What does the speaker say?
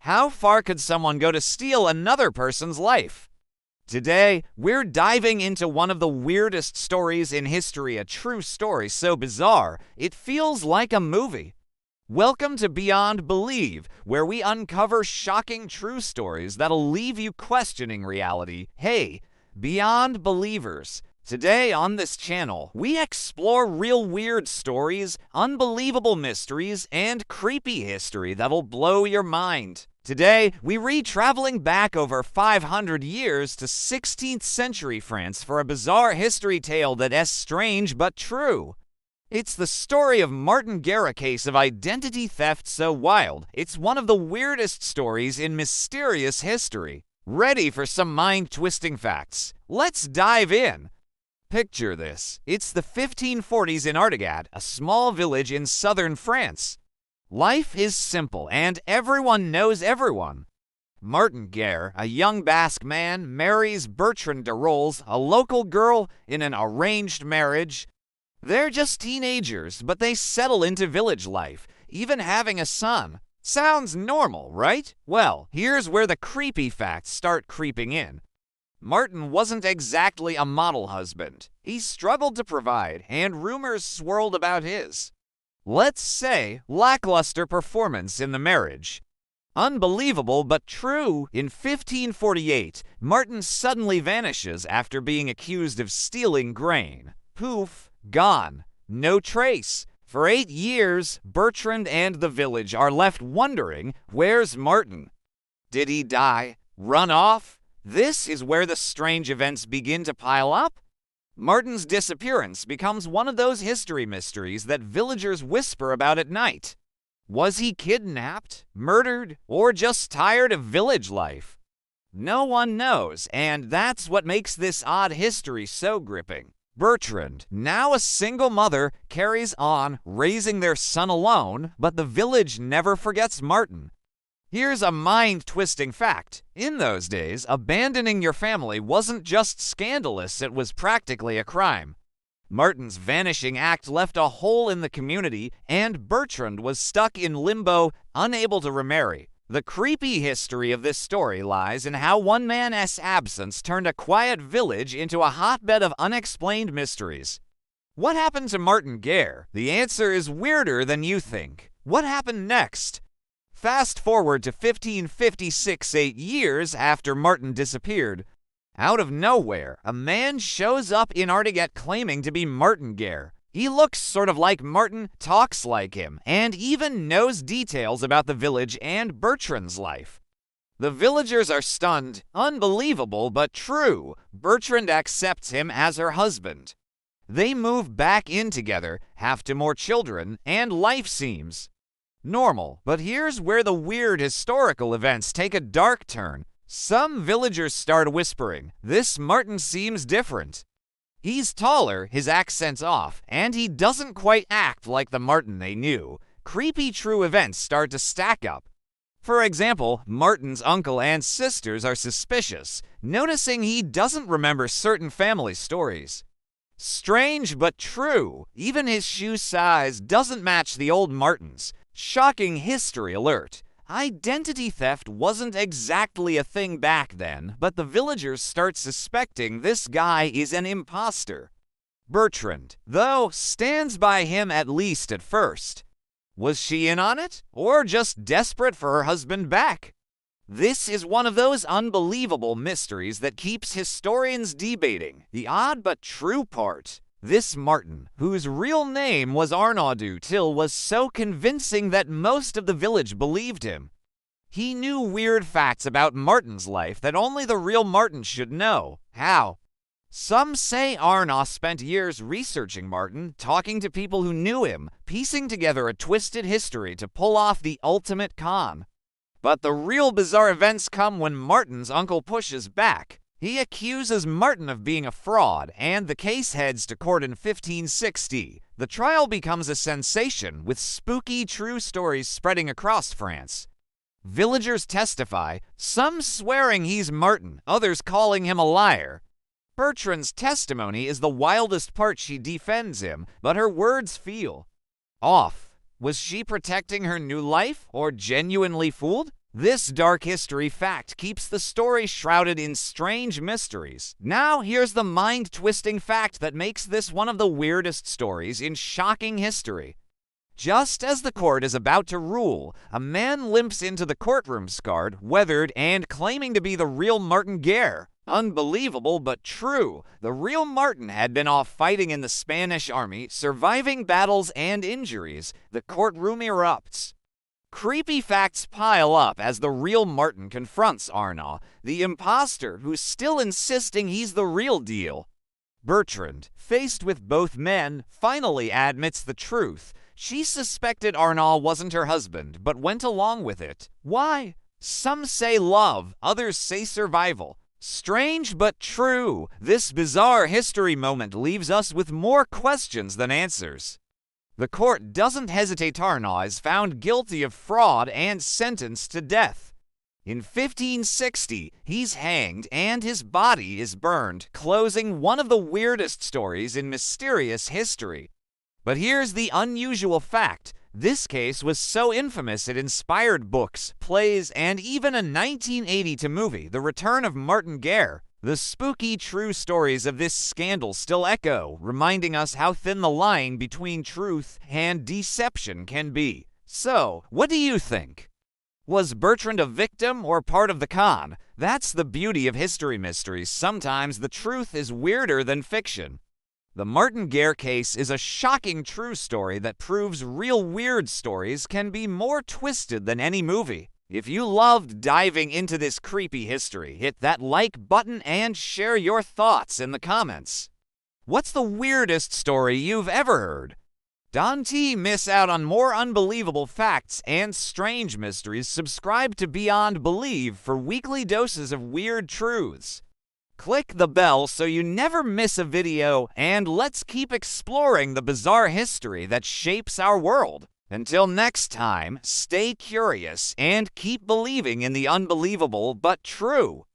How far could someone go to steal another person's life? Today, we're diving into one of the weirdest stories in history, a true story so bizarre, it feels like a movie. Welcome to Beyond Believe, where we uncover shocking true stories that'll leave you questioning reality. Hey, Beyond Believers. Today on this channel, we explore real weird stories, unbelievable mysteries, and creepy history that'll blow your mind. Today, we read traveling back over 500 years to 16th century France for a bizarre history tale that's strange but true. It's the story of Martin Guerre, a case of identity theft so wild, it's one of the weirdest stories in mysterious history. Ready for some mind-twisting facts? Let's dive in. Picture this. It's the 1540s in Artigat, a small village in southern France. Life is simple, and everyone knows everyone. Martin Guerre, a young Basque man, marries Bertrand de Rolls, a local girl, in an arranged marriage. They're just teenagers, but they settle into village life, even having a son. Sounds normal, right? Well, here's where the creepy facts start creeping in. Martin wasn't exactly a model husband. He struggled to provide, and rumors swirled about his, let's say, lackluster performance in the marriage. Unbelievable but true, in 1548, Martin suddenly vanishes after being accused of stealing grain. Poof, gone, no trace. For 8 years, Bertrand and the village are left wondering, where's Martin? Did he die? Run off? This is where the strange events begin to pile up. Martin's disappearance becomes one of those history mysteries that villagers whisper about at night. Was he kidnapped, murdered, or just tired of village life? No one knows, and that's what makes this odd history so gripping. Bertrand, now a single mother, carries on raising their son alone, but the village never forgets Martin. Here's a mind-twisting fact. In those days, abandoning your family wasn't just scandalous, it was practically a crime. Martin's vanishing act left a hole in the community, and Bertrand was stuck in limbo, unable to remarry. The creepy history of this story lies in how one man's absence turned a quiet village into a hotbed of unexplained mysteries. What happened to Martin Guerre? The answer is weirder than you think. What happened next? Fast forward to 1556, 8 years after Martin disappeared. Out of nowhere, a man shows up in Artigat claiming to be Martin Guerre. He looks sort of like Martin, talks like him, and even knows details about the village and Bertrand's life. The villagers are stunned. Unbelievable, but true. Bertrand accepts him as her husband. They move back in together, have 2 more children, and life seems normal. But here's where the weird historical events take a dark turn. Some villagers start whispering, this Martin seems different. He's taller, his accent's off, and he doesn't quite act like the Martin they knew. Creepy true events start to stack up. For example, Martin's uncle and sisters are suspicious, noticing he doesn't remember certain family stories. Strange but true, even his shoe size doesn't match the old Martin's. Shocking history alert. Identity theft wasn't exactly a thing back then, but the villagers start suspecting this guy is an imposter. Bertrand, though, stands by him at least at first. Was she in on it, or just desperate for her husband back? This is one of those unbelievable mysteries that keeps historians debating. The odd but true part. This Martin, whose real name was Arnaud Till, was so convincing that most of the village believed him. He knew weird facts about Martin's life that only the real Martin should know. How? Some say Arnaud spent years researching Martin, talking to people who knew him, piecing together a twisted history to pull off the ultimate con. But the real bizarre events come when Martin's uncle pushes back. He accuses Martin of being a fraud, and the case heads to court in 1560. The trial becomes a sensation, with spooky true stories spreading across France. Villagers testify, some swearing he's Martin, others calling him a liar. Bertrand's testimony is the wildest part. She defends him, but her words feel off. Was she protecting her new life, or genuinely fooled? This dark history fact keeps the story shrouded in strange mysteries. Now, here's the mind-twisting fact that makes this one of the weirdest stories in shocking history. Just as the court is about to rule, a man limps into the courtroom scarred, weathered, and claiming to be the real Martin Guerre. Unbelievable, but true. The real Martin had been off fighting in the Spanish army, surviving battles and injuries. The courtroom erupts. Creepy facts pile up as the real Martin confronts Arnaud, the imposter who's still insisting he's the real deal. Bertrand, faced with both men, finally admits the truth. She suspected Arnaud wasn't her husband, but went along with it. Why? Some say love, others say survival. Strange but true, this bizarre history moment leaves us with more questions than answers. The court doesn't hesitate. Arnaud is found guilty of fraud and sentenced to death. In 1560, he's hanged and his body is burned, closing one of the weirdest stories in mysterious history. But here's the unusual fact. This case was so infamous it inspired books, plays, and even a 1982 movie, The Return of Martin Guerre. The spooky true stories of this scandal still echo, reminding us how thin the line between truth and deception can be. So, what do you think? Was Bertrand a victim or part of the con? That's the beauty of history mysteries. Sometimes the truth is weirder than fiction. The Martin Guerre case is a shocking true story that proves real weird stories can be more twisted than any movie. If you loved diving into this creepy history, hit that like button and share your thoughts in the comments. What's the weirdest story you've ever heard? Don't miss out on more unbelievable facts and strange mysteries. Subscribe to Beyond Believe for weekly doses of weird truths. Click the bell so you never miss a video, and let's keep exploring the bizarre history that shapes our world. Until next time, stay curious and keep believing in the unbelievable but true.